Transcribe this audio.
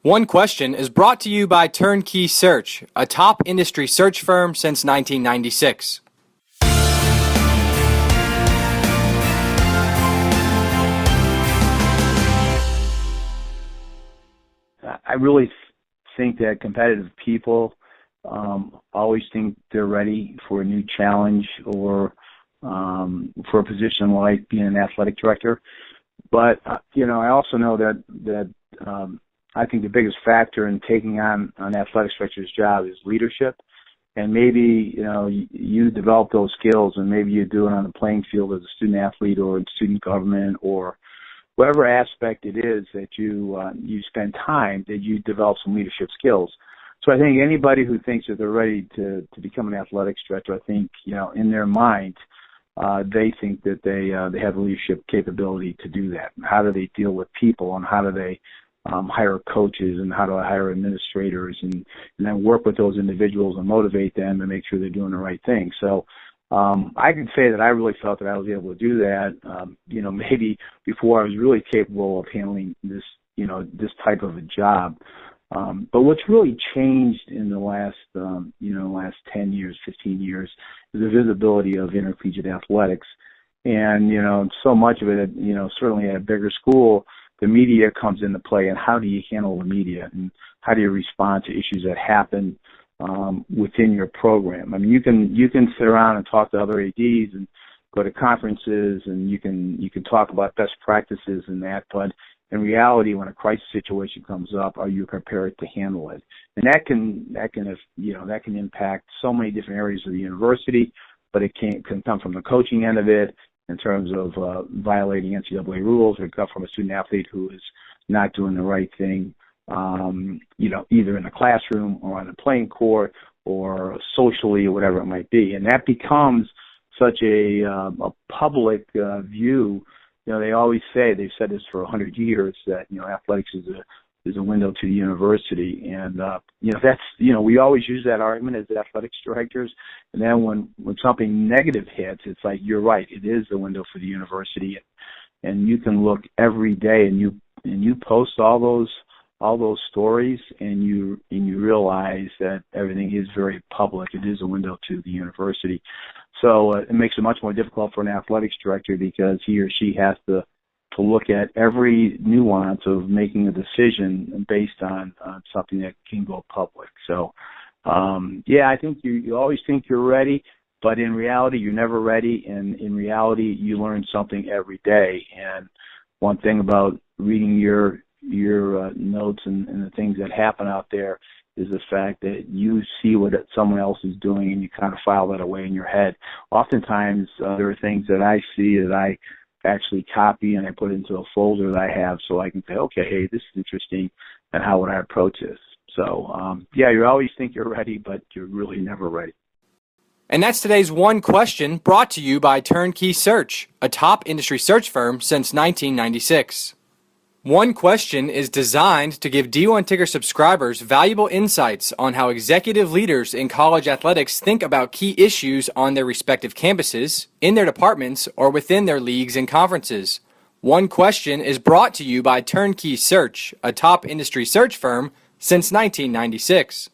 One Question is brought to you by Turnkey Search, a top industry search firm since 1996. I really think that competitive people always think they're ready for a new challenge or for a position like being an athletic director. But, I also know that I think the biggest factor in taking on an athletic director's job is leadership. And maybe, you develop those skills, and maybe you do it on the playing field as a student athlete or in student government or whatever aspect it is that you spend time, that you develop some leadership skills. So I think anybody who thinks that they're ready to become an athletics director, I think, in their mind, they think that they have the leadership capability to do that. How do they deal with people, and how do they hire coaches, and how do I hire administrators, and then work with those individuals and motivate them to make sure they're doing the right thing. So I can say that I really felt that I was able to do that, maybe before I was really capable of handling this, this type of a job. But what's really changed in the last 10 years, 15 years is the visibility of intercollegiate athletics. And, so much of it, certainly at a bigger school, the media comes into play, and how do you handle the media, and how do you respond to issues that happen within your program? I mean, you can sit around and talk to other ADs and go to conferences, and you can talk about best practices and that, but in reality, when a crisis situation comes up, are you prepared to handle it? And that can impact so many different areas of the university, but it can come from the coaching end of it in terms of violating NCAA rules, or it come from a student athlete who is not doing the right thing, either in the classroom or on the playing court or socially or whatever it might be. And that becomes such a public view. They always say, they've said this for 100 years, that, athletics is a window to the university. And, that's, we always use that argument as athletics directors. And then when something negative hits, it's like, you're right, it is the window for the university. And you can look every day, and you post all those stories, and you realize that everything is very public. It is a window to the university. So it makes it much more difficult for an athletics director, because he or she has to look at every nuance of making a decision based on something that can go public. So, I think you always think you're ready, but in reality, you're never ready. And in reality, you learn something every day. And one thing about reading your notes and the things that happen out there is the fact that you see what someone else is doing, and you kind of file that away in your head. Oftentimes, there are things that I see that I actually copy, and I put it into a folder that I have, so I can say, okay, hey, this is interesting, and how would I approach this? So, you always think you're ready, but you're really never ready. And that's today's One Question, brought to you by Turnkey Search, a top industry search firm since 1996. One Question is designed to give D1 Ticker subscribers valuable insights on how executive leaders in college athletics think about key issues on their respective campuses, in their departments, or within their leagues and conferences. One Question is brought to you by Turnkey Search, a top industry search firm since 1996.